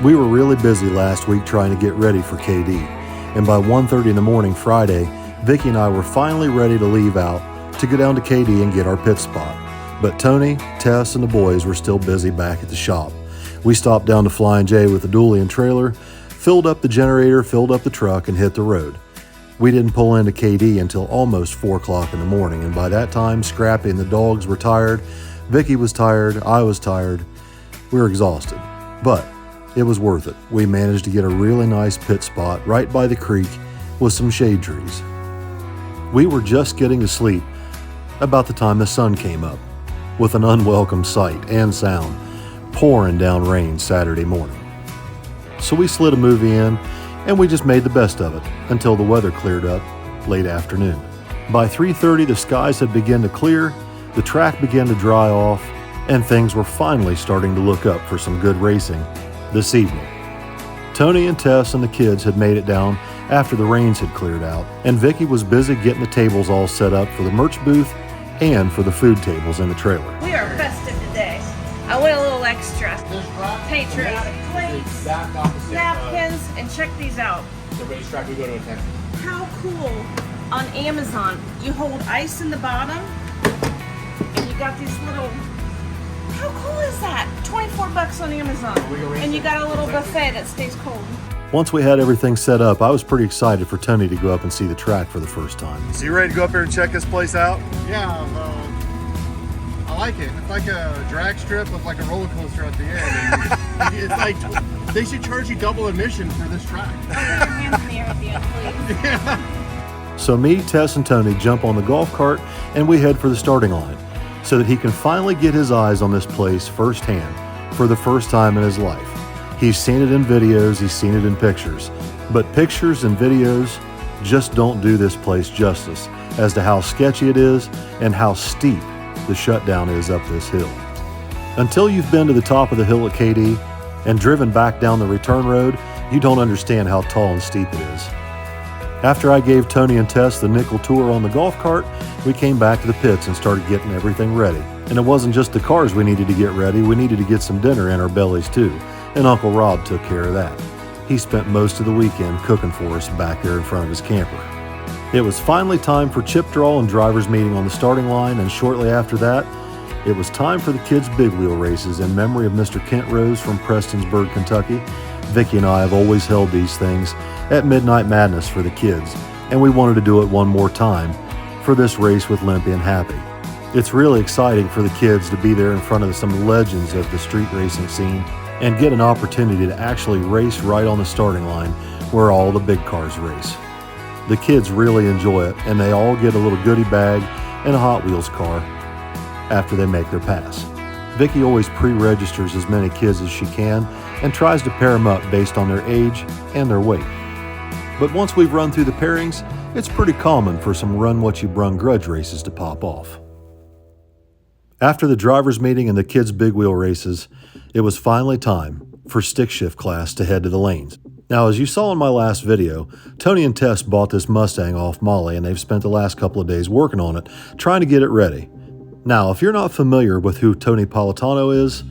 We were really busy last week trying to get ready for KD, and by 1:30 in the morning Friday, Vicky and I were finally ready to leave out to go down to KD and get our pit spot. But Tony, Tess, and the boys were still busy back at the shop. We stopped down to Flying J with the dually and trailer, filled up the generator, filled up the truck, and hit the road. We didn't pull into KD until almost 4 o'clock in the morning, and by that time, Scrappy and the dogs were tired, Vicky was tired, I was tired. We were exhausted, but it was worth it. We managed to get a really nice pit spot right by the creek with some shade trees. We were just getting to sleep about the time the sun came up, with an unwelcome sight and sound, pouring down rain Saturday morning. So we slid a movie in, and we just made the best of it until the weather cleared up late afternoon. By 3:30, the skies had begun to clear, the track began to dry off, and things were finally starting to look up for some good racing this evening. Tony and Tess and the kids had made it down after the rains had cleared out, and Vicky was busy getting the tables all set up for the merch booth and for the food tables in the trailer. We are festive today. I went a little extra. Patriotic plates, napkins, and check these out. The racetrack we go to attend. How cool. On Amazon, you hold ice in the bottom, and you got these little... How cool is that? 24 bucks on Amazon. And you got a little buffet that stays cold. Once we had everything set up, I was pretty excited for Tony to go up and see the track for the first time. So you ready to go up here and check this place out? Yeah, I like it. It's like a drag strip with like a roller coaster at the end. And it's like, they should charge you double admission for this track. Put your hands in the air at the end, please. Yeah. So me, Tess, and Tony jump on the golf cart and we head for the starting line so that he can finally get his eyes on this place firsthand for the first time in his life. He's seen it in videos, he's seen it in pictures, but pictures and videos just don't do this place justice as to how sketchy it is and how steep the shutdown is up this hill. Until you've been to the top of the hill at KD and driven back down the return road, you don't understand how tall and steep it is. After I gave Tony and Tess the nickel tour on the golf cart, we came back to the pits and started getting everything ready. And it wasn't just the cars we needed to get ready, we needed to get some dinner in our bellies too. And Uncle Rob took care of that. He spent most of the weekend cooking for us back there in front of his camper. It was finally time for chip draw and driver's meeting on the starting line, and shortly after that, it was time for the kids' big wheel races in memory of Mr. Kent Rose from Prestonsburg, Kentucky. Vicky and I have always held these things at Midnight Madness for the kids, and we wanted to do it one more time for this race with Limpy and Happy. It's really exciting for the kids to be there in front of some legends of the street racing scene and get an opportunity to actually race right on the starting line where all the big cars race. The kids really enjoy it, and they all get a little goodie bag and a Hot Wheels car after they make their pass. Vicky always pre-registers as many kids as she can and tries to pair them up based on their age and their weight. But once we've run through the pairings, it's pretty common for some run what you brung grudge races to pop off. After the driver's meeting and the kids' big wheel races, it was finally time for stick shift class to head to the lanes. Now, as you saw in my last video, Tony and Tess bought this Mustang off Molly, and they've spent the last couple of days working on it, trying to get it ready. Now, if you're not familiar with who Tony Politano is,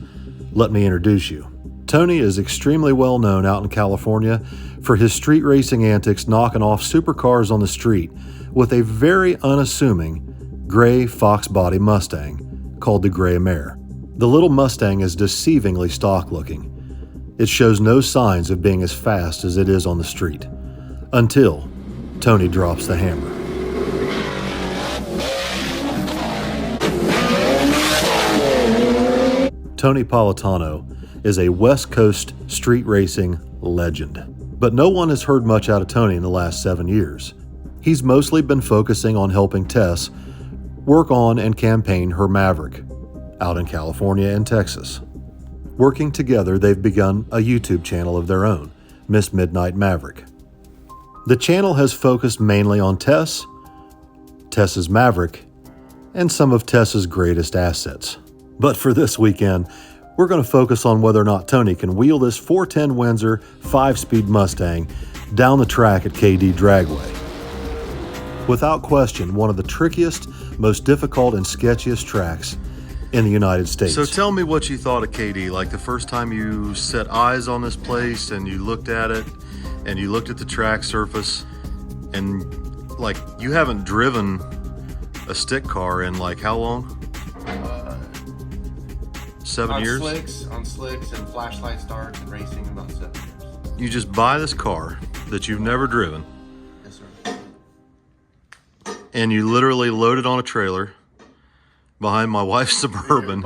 let me introduce you. Tony is extremely well known out in California for his street racing antics, knocking off supercars on the street with a very unassuming gray fox body Mustang called the Gray Mare. The little Mustang is deceivingly stock looking. It shows no signs of being as fast as it is on the street, until Tony drops the hammer. Tony Politano is a West Coast street racing legend, but no one has heard much out of Tony in the last 7 years. He's mostly been focusing on helping Tess work on and campaign her Maverick out in California and Texas. Working together, they've begun a YouTube channel of their own, Miss Midnight Maverick. The channel has focused mainly on Tess, Tess's Maverick, and some of Tess's greatest assets. But for this weekend, we're going to focus on whether or not Tony can wheel this 410 Windsor 5-speed Mustang down the track at KD Dragway. Without question, one of the trickiest, most difficult, and sketchiest tracks in the United States. So tell me what you thought of KD, like the first time you set eyes on this place and you looked at it and you looked at the track surface, and like you haven't driven a stick car in like how long? 7 years? On slicks and flashlight starts and racing, about 7 years. You just buy this car that you've never driven Yes, sir. and you literally load it on a trailer behind my wife's Suburban,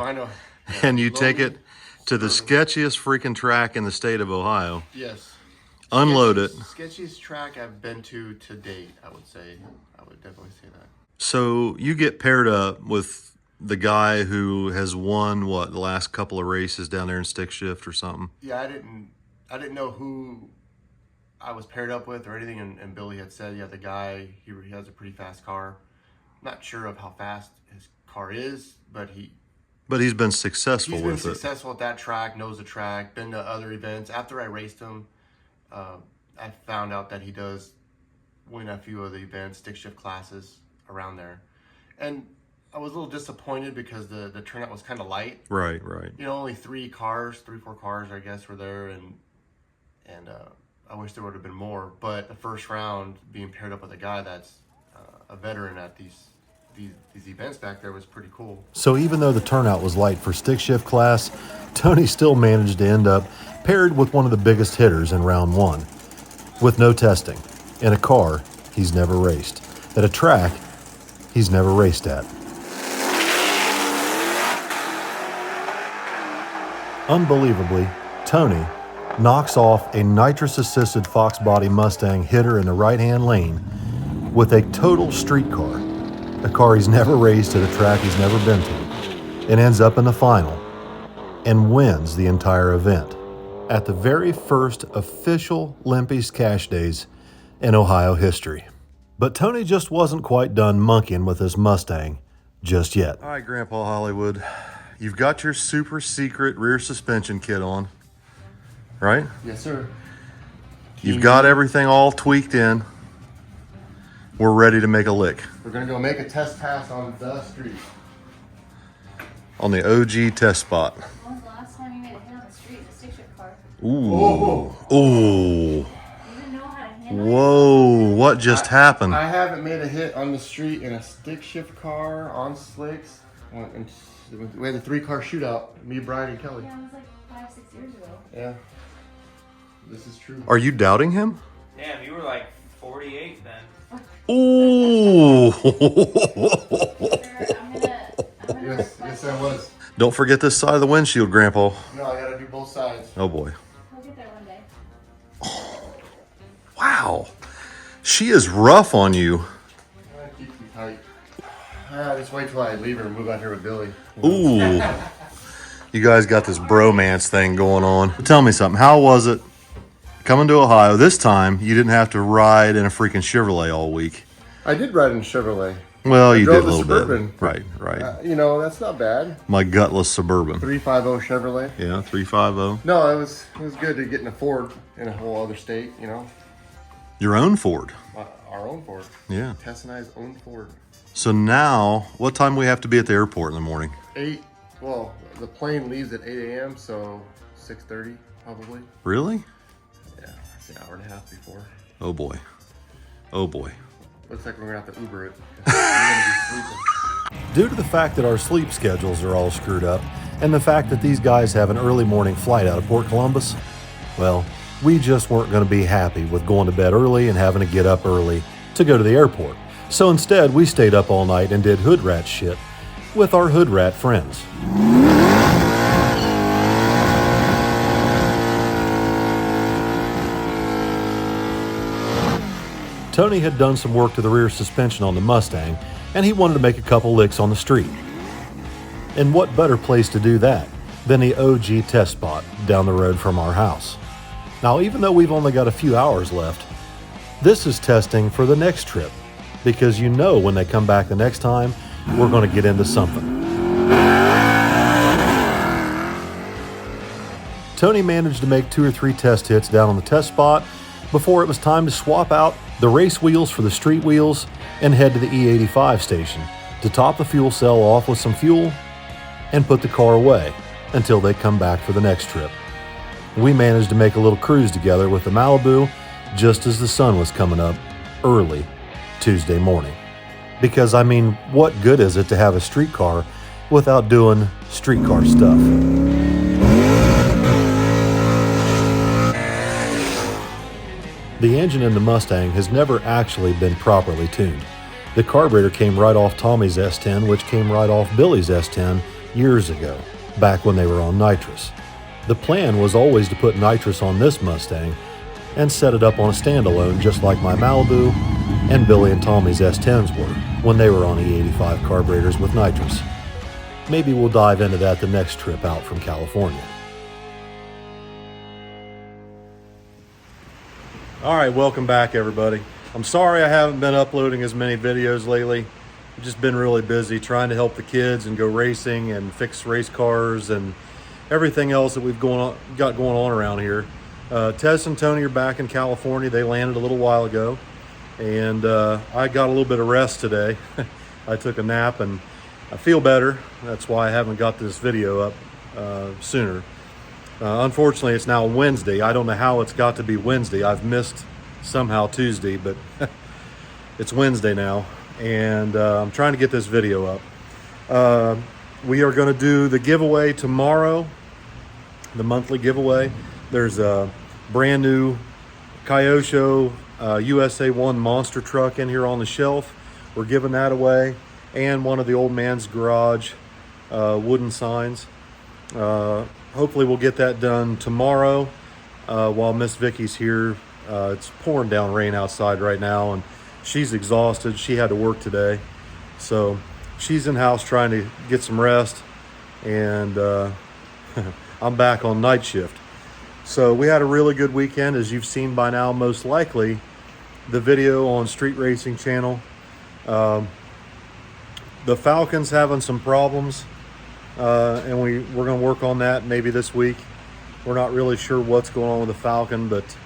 and you take it to the sketchiest freaking track in the state of Ohio. Yes. Unload it. Sketchiest track I've been to date, I would say. I would definitely say that. So you get paired up with the guy who has won what, the last couple of races down there in stick shift or something. Yeah, I didn't know who I was paired up with or anything, and Billy had said, yeah, the guy, he has a pretty fast car. Not sure of how fast his car is, but he's been successful with it. He's been successful at that track, knows the track, been to other events. After I raced him, I found out that he does win a few of the events, stick shift classes around there. And I was a little disappointed because the turnout was kind of light. Right. You know, only 4 cars, I guess, were there, and I wish there would have been more. But the first round, being paired up with a guy that's a veteran at these events back there was pretty cool. So even though the turnout was light for stick shift class, Tony still managed to end up paired with one of the biggest hitters in round 1, with no testing, in a car he's never raced, at a track he's never raced at. Unbelievably, Tony knocks off a nitrous-assisted Fox body Mustang hitter in the right-hand lane with a total street car, a car he's never raced at a track he's never been to, and ends up in the final and wins the entire event at the very first official Limpies Cash Days in Ohio history. But Tony just wasn't quite done monkeying with his Mustang just yet. All right, Grandpa Hollywood, you've got your super secret rear suspension kit on, right? Yes, sir. You've got everything all tweaked in. We're ready to make a lick. We're going to go make a test pass on the street. On the OG test spot. When was the last time you made a hit on the street in a stick shift car? Ooh. Ooh. You didn't know how to handle it? Whoa, what just happened? I haven't made a hit on the street in a stick shift car on slicks. We had a 3-car shootout, me, Brian, and Kelly. Yeah, it was like 5-6 years ago. Yeah, this is true. Are you doubting him? Damn, you were like 48 then. Ooh. Sir, I'm gonna Yes, I was. Don't forget this side of the windshield, Grandpa. No, I gotta do both sides. Oh boy. We'll get there one day. Wow. She is rough on you. I keep you tight. Just wait till I leave her and move out here with Billy. Ooh. You guys got this bromance thing going on. Tell me something. How was it coming to Ohio? This time, you didn't have to ride in a freaking Chevrolet all week. I did ride in Chevrolet. Well, you did drove a the little Suburban. bit. Right. You know, that's not bad. My gutless Suburban. 350 Chevrolet. Yeah, 350. No, it was good to get in a Ford in a whole other state, you know. Your own Ford. Our own Ford. Yeah. Tess and I's own Ford. So now, what time do we have to be at the airport in the morning? 8, well, the plane leaves at 8 a.m., so 6:30 probably. Really? Yeah, it's an hour and a half before. Oh boy. Oh boy. Looks like we're gonna have to Uber it. We're gonna be sleeping. Due to the fact that our sleep schedules are all screwed up, and the fact that these guys have an early morning flight out of Port Columbus, well, we just weren't going to be happy with going to bed early and having to get up early to go to the airport. So instead, we stayed up all night and did hood rat shit with our hood rat friends. Tony had done some work to the rear suspension on the Mustang, and he wanted to make a couple licks on the street. And what better place to do that than the OG test spot down the road from our house? Now, even though we've only got a few hours left, this is testing for the next trip, because you know when they come back the next time, we're going to get into something. Tony managed to make 2 or 3 test hits down on the test spot before it was time to swap out the race wheels for the street wheels and head to the E85 station to top the fuel cell off with some fuel and put the car away until they come back for the next trip. We managed to make a little cruise together with the Malibu just as the sun was coming up early Tuesday morning. Because, I mean, what good is it to have a street car without doing streetcar stuff? The engine in the Mustang has never actually been properly tuned. The carburetor came right off Tommy's S-10, which came right off Billy's S-10 years ago, back when they were on nitrous. The plan was always to put nitrous on this Mustang and set it up on a standalone just like my Malibu and Billy and Tommy's S-10s were when they were on E85 carburetors with nitrous. Maybe we'll dive into that the next trip out from California. All right, welcome back everybody. I'm sorry I haven't been uploading as many videos lately. I've just been really busy trying to help the kids and go racing and fix race cars and everything else that we've got going on around here. Tess and Tony are back in California. They landed a little while ago, and I got a little bit of rest today. I took a nap and I feel better. That's why I haven't got this video up sooner. Unfortunately, it's now Wednesday. I don't know how it's got to be Wednesday. I've missed somehow Tuesday, but it's Wednesday now, and I'm trying to get this video up. We are going to do the giveaway tomorrow, the monthly giveaway. There's a brand new Kyosho USA 1 monster truck in here on the shelf. We're giving that away, and one of the old man's garage wooden signs. Hopefully we'll get that done tomorrow while Miss Vicky's here. It's pouring down rain outside right now, and she's exhausted. She had to work today, so she's in house trying to get some rest, and I'm back on night shift. So we had a really good weekend, as you've seen by now, most likely the video on Street Racing Channel. The Falcon's having some problems, and we're going to work on that maybe this week. We're not really sure what's going on with the Falcon, but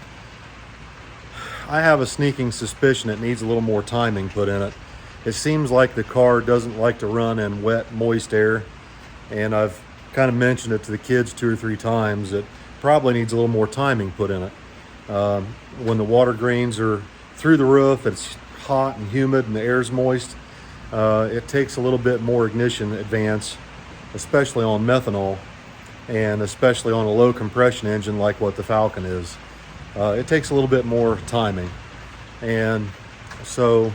I have a sneaking suspicion it needs a little more timing put in it. It seems like the car doesn't like to run in wet, moist air, and I've kind of mentioned it to the kids 2 or 3 times. It probably needs a little more timing put in it. When the water grains are through the roof, it's hot and humid and the air's moist, it takes a little bit more ignition advance, especially on methanol, and especially on a low compression engine like what the Falcon is. It takes a little bit more timing. And so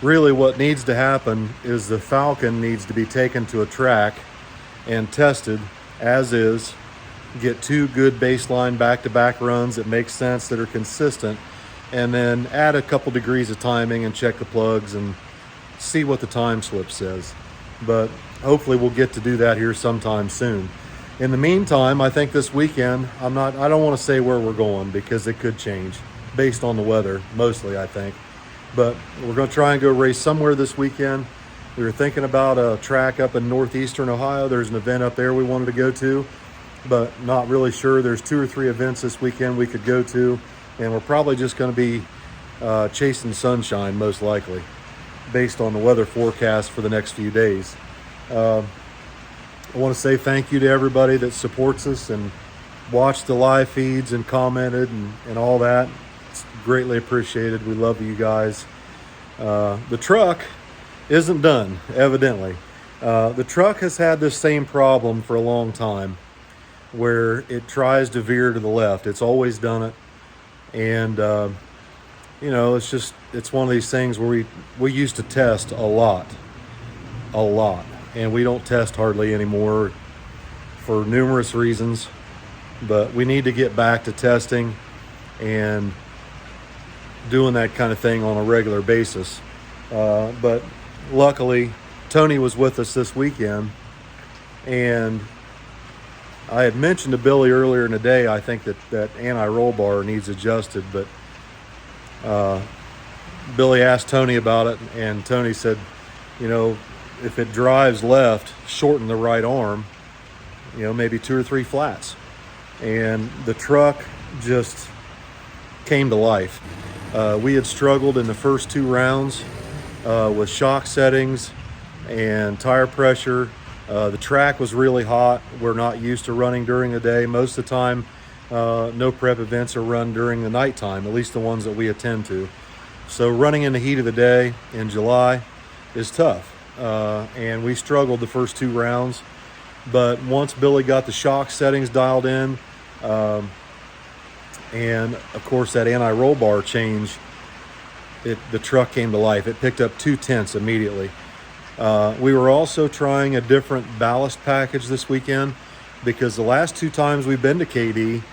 really what needs to happen is the Falcon needs to be taken to a track and tested as is, get 2 good baseline back-to-back runs that make sense, that are consistent, and then add a couple degrees of timing and check the plugs and see what the time slip says. But hopefully we'll get to do that here sometime soon. In the meantime, I think this weekend, I don't want to say where we're going because it could change based on the weather, mostly I think. But we're going to try and go race somewhere this weekend. We were thinking about a track up in northeastern Ohio. There's an event up there we wanted to go to, but not really sure. There's 2 or 3 events this weekend we could go to, and we're probably just going to be chasing sunshine most likely based on the weather forecast for the next few days. I want to say thank you to everybody that supports us and watched the live feeds and commented and all that. It's greatly appreciated. We love you guys. The truck isn't done, evidently. The truck has had this same problem for a long time where it tries to veer to the left. It's always done it. And, you know, it's one of these things where we used to test a lot. And we don't test hardly anymore for numerous reasons, but we need to get back to testing and doing that kind of thing on a regular basis. But luckily, Tony was with us this weekend, and I had mentioned to Billy earlier in the day, I think that anti-roll bar needs adjusted, but Billy asked Tony about it, and Tony said, you know, if it drives left, shorten the right arm, you know, maybe 2 or 3 flats. And the truck just came to life. We had struggled in the first 2 rounds with shock settings and tire pressure The track was really hot. We're not used to running during the day. Most of the time, no prep events are run during the nighttime, at least the ones that we attend to. So running in the heat of the day in July is tough. And we struggled the first 2 rounds. But once Billy got the shock settings dialed in, and of course that anti-roll bar change, the truck came to life. It picked up 2 tenths immediately. We were also trying a different ballast package this weekend, because the last 2 times we've been to KD,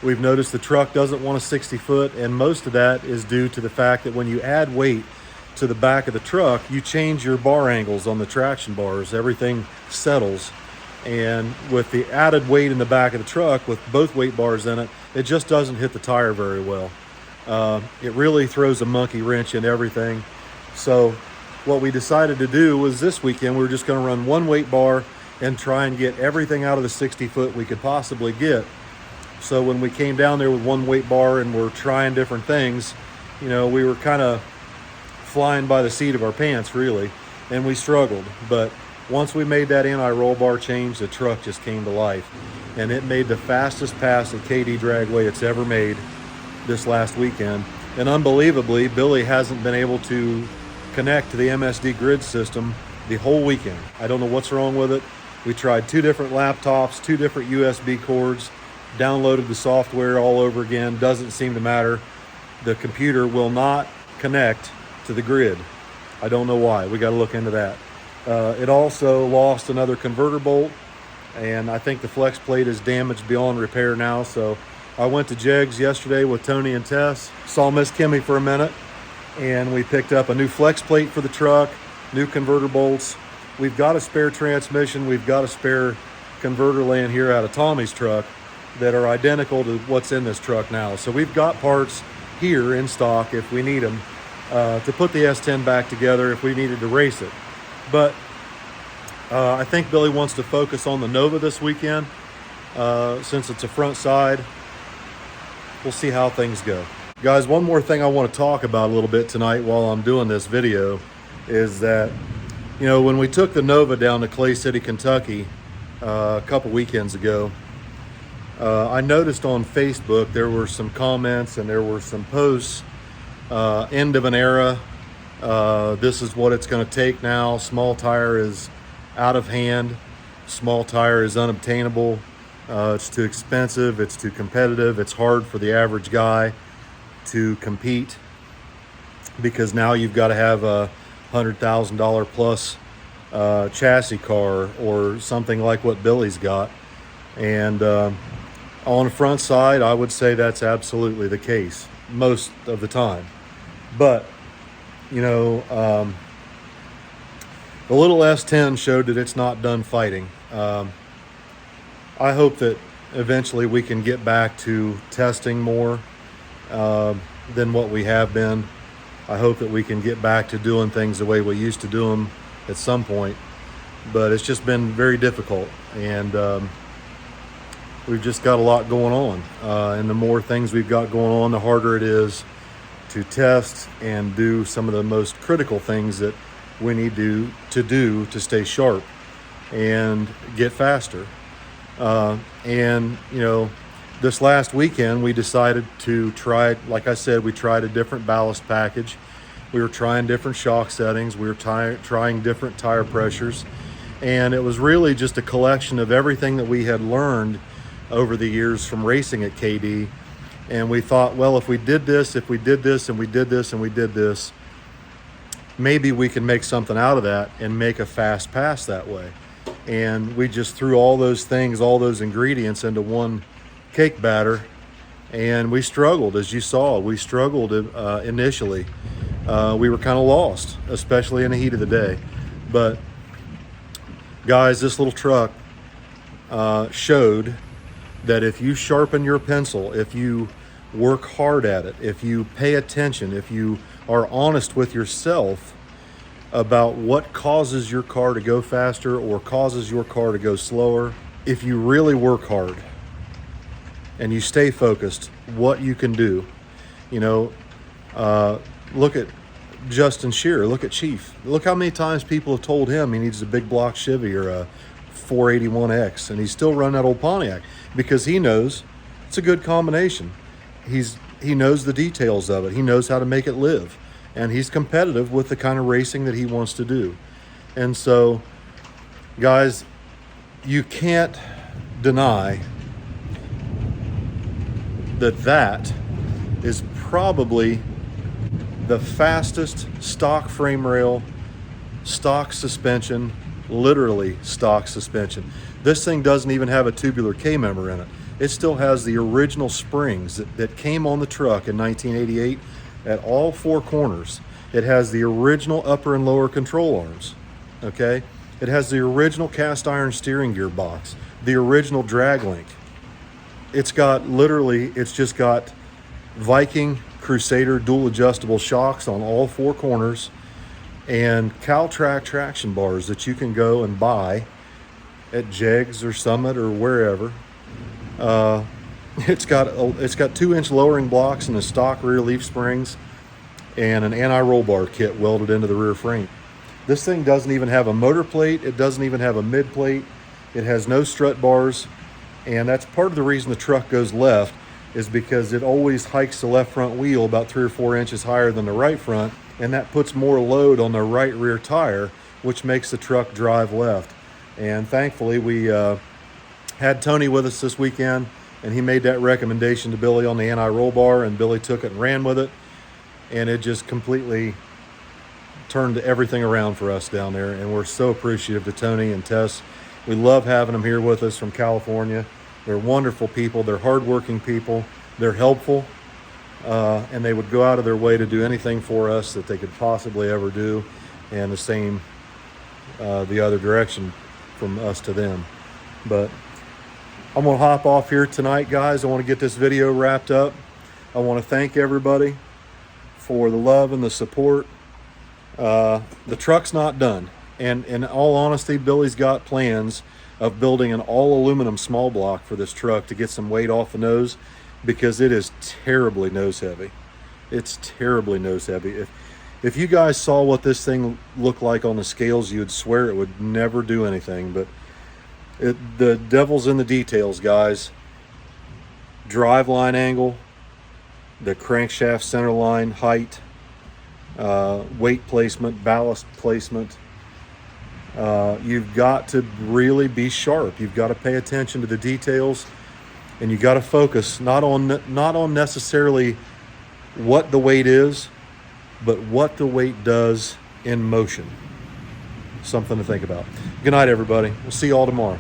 we've noticed the truck doesn't want a 60 foot, and most of that is due to the fact that when you add weight to the back of the truck, you change your bar angles on the traction bars. Everything settles. And with the added weight in the back of the truck, with both weight bars in it, it just doesn't hit the tire very well. It really throws a monkey wrench in everything. So what we decided to do was this weekend, we were just going to run 1 weight bar and try and get everything out of the 60 foot we could possibly get. So when we came down there with 1 weight bar and we're trying different things, you know, we were kind of flying by the seat of our pants, really, and we struggled. But once we made that anti-roll bar change, the truck just came to life, and it made the fastest pass at KD Dragway it's ever made this last weekend. And unbelievably, Billy hasn't been able to connect to the MSD grid system the whole weekend. I don't know what's wrong with it. We tried 2 different laptops, 2 different USB cords, downloaded the software all over again. Doesn't seem to matter. The computer will not connect to the grid. I don't know why. We got to look into that. It also lost another converter bolt, and I think the flex plate is damaged beyond repair now. So I went to Jegs yesterday with Tony and Tess, saw Miss Kimmy for a minute, and we picked up a new flex plate for the truck, new converter bolts. We've got a spare transmission. We've got a spare converter laying here out of Tommy's truck that are identical to what's in this truck now. So we've got parts here in stock if we need them to put the S-10 back together if we needed to race it. But I think Billy wants to focus on the Nova this weekend since it's a front side. We'll see how things go. Guys, one more thing I want to talk about a little bit tonight while I'm doing this video is that, you know, when we took the Nova down to Clay City, Kentucky a couple weekends ago, I noticed on Facebook there were some comments and there were some posts, end of an era, this is what it's going to take now, small tire is out of hand, small tire is unobtainable, it's too expensive, it's too competitive, it's hard for the average guy to compete because now you've got to have a $100,000 plus chassis car or something like what Billy's got. And on the front side, I would say that's absolutely the case most of the time. But, you know, the little S-10 showed that it's not done fighting. I hope that eventually we can get back to testing more than what we have been. I hope that we can get back to doing things the way we used to do them at some point. But it's just been very difficult. And we've just got a lot going on. And the more things we've got going on, the harder it is to test and do some of the most critical things that we need to do to stay sharp and get faster. And, you know, this last weekend we decided to try, like I said, we tried a different ballast package. We were trying different shock settings. We were trying different tire pressures. And it was really just a collection of everything that we had learned over the years from racing at KD. And we thought, well, if we did this, if we did this, and we did this, and we did this, maybe we can make something out of that and make a fast pass that way. And we just threw all those things, all those ingredients into one cake batter, and we struggled. As you saw, we struggled initially. We were kind of lost, especially in the heat of the day. But guys, this little truck showed that if you sharpen your pencil, if you work hard at it, if you pay attention, if you are honest with yourself about what causes your car to go faster or causes your car to go slower, if you really work hard and you stay focused, what you can do. You know, look at Justin Shearer, look at Chief. Look how many times people have told him he needs a big block Chevy or 481X, and he's still running that old Pontiac because he knows it's a good combination. He knows the details of it. He knows how to make it live, and he's competitive with the kind of racing that he wants to do. And so, guys, you can't deny that is probably the fastest stock frame rail, stock suspension, literally stock suspension. This thing doesn't even have a tubular K-member in it. It still has the original springs that came on the truck in 1988 at all four corners. It has the original upper and lower control arms, okay? It has the original cast iron steering gearbox, the original drag link. It's just got Viking Crusader dual adjustable shocks on all four corners and Caltrac traction bars that you can go and buy at Jegs or Summit or wherever. It's got 2-inch lowering blocks and the stock rear leaf springs and an anti-roll bar kit welded into the rear frame. This thing doesn't even have a motor plate. It doesn't even have a mid plate. It has no strut bars, and that's part of the reason the truck goes left, is because it always hikes the left front wheel about 3 or 4 inches higher than the right front, and that puts more load on the right rear tire, which makes the truck drive left. And thankfully, we had Tony with us this weekend, and he made that recommendation to Billy on the anti-roll bar, and Billy took it and ran with it, and it just completely turned everything around for us down there. And we're so appreciative to Tony and Tess. We love having them here with us from California. They're wonderful people. They're hardworking people. They're helpful, and they would go out of their way to do anything for us that they could possibly ever do, and the same the other direction from us to them. But I'm going to hop off here tonight, guys. I want to get this video wrapped up. I want to thank everybody for the love and the support. The truck's not done, and in all honesty, Billy's got plans of building an all aluminum small block for this truck to get some weight off the nose, because it is terribly nose heavy. It's terribly nose heavy. If you guys saw what this thing looked like on the scales, you'd swear it would never do anything. But the devil's in the details, guys. Drive line angle, the crankshaft center line height, weight placement, ballast placement. You've got to really be sharp. You've got to pay attention to the details, and you got to focus not on necessarily what the weight is, but what the weight does in motion. Something to think about. Good night, everybody. We'll see you all tomorrow.